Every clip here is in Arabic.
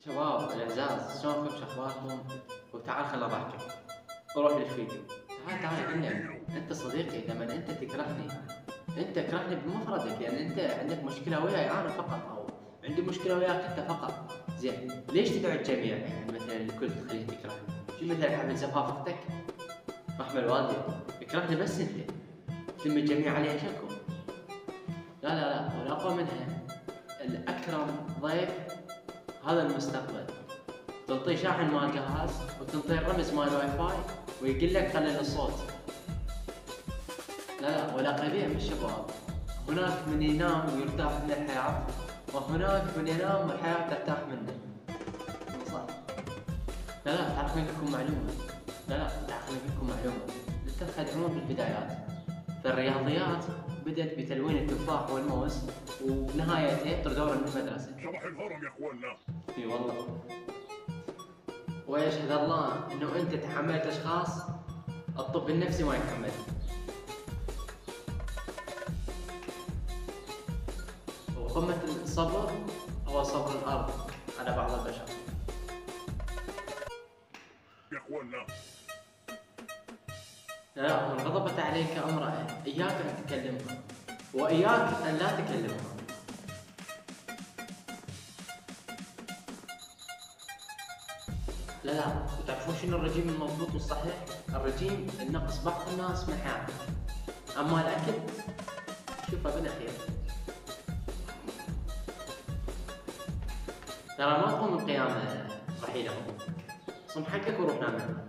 شباب الأعزاء شلونكم شخباركم؟ وتعال خلنا أضحكك وروح للفيديو. تعال قلنا أنت صديقي لما أنت تكرهني أنت تكرهني بمفردك، يعني أنت عندك مشكلة وياي أنا فقط، أو عندي مشكلة وياك أنت فقط. زين ليش تدعو الجميع؟ يعني مثلا الكل تخليه تكرهني، شو مثلا حمل زفاف أختك؟ رحم الوالدين تكرهني بس أنت تلم الجميع عليها شكو. لا والأقوى منها الأكرم ضيف هذا المستقبل، تنطيه شاحن مال جهاز وتنطيه الرمز مال الواي فاي ويقول لك قلل الصوت. لا ولا قليل من الشباب، هناك من ينام ويرتاح من الحياة، وهناك من ينام والحياة ترتاح منه. صح؟ لا تعال خليني لكم معلومة. تعال خليني لكم معلومة. لا تخدعون بالبدايات. فالرياضيات بدأت بتلوين التفاح والموز وبنهايتها طردونا من المدرسة. صباح الهرم يا اخوانا. اي والله. ويشهد الله انه انت تحملت اشخاص الطب النفسي ما يتحمل. وقمة الصبر هو صبر الارض على بعض البشر. يا اخوانا لا من غضبت عليك امرأة اياك ان تكلمها واياك ان لا تكلمها. لا وتعرفون شنو الرجيم المضبوط والصحيح؟ الرجيم النقص بعض الناس من حياتهم، اما الاكل شوفه بالاخير. ترى ما تقوم القيامة رحيلهم، صم حقك وروح نام.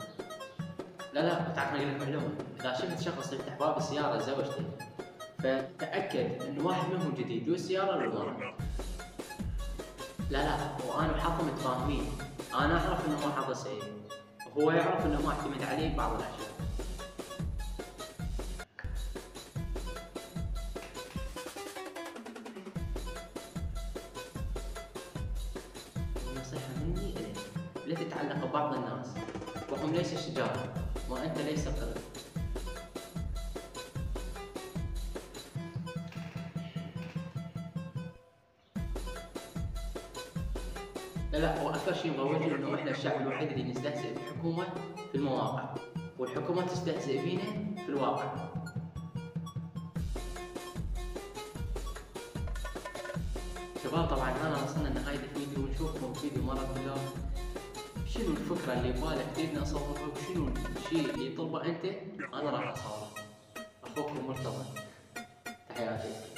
لا تعرف اقول لك معلومة، اذا شفت شخص يفتح باب السيارة زوجتي فتأكد انه واحد منهم جديد والسيارة للورا. لا وانا وحظه متفاهمين، انا اعرف انه مو حظه سيء وهو يعرف انه ما اعتمد عليه ببعض الاشياء. نصيحة مني إليك، لا تتعلق ببعض الناس وهم ليس شجار وأنت ليس قرد. لا وأكثر شيء مروجين إنه إحنا الشعب الوحيد اللي نستهزئ بالحكومة في المواقع، والحكومة تستهزئ فينا في الواقع. شباب طبعا أنا وصلنا لنهاية الفيديو ونشوفكم فيديو مرة اليوم. شنو الفكرة اللي ببالك تريدني أصورها وشنو الشيء اللي يطلبه أنت أنا راح أصوره. أخوكم مرتضى، تحياتي.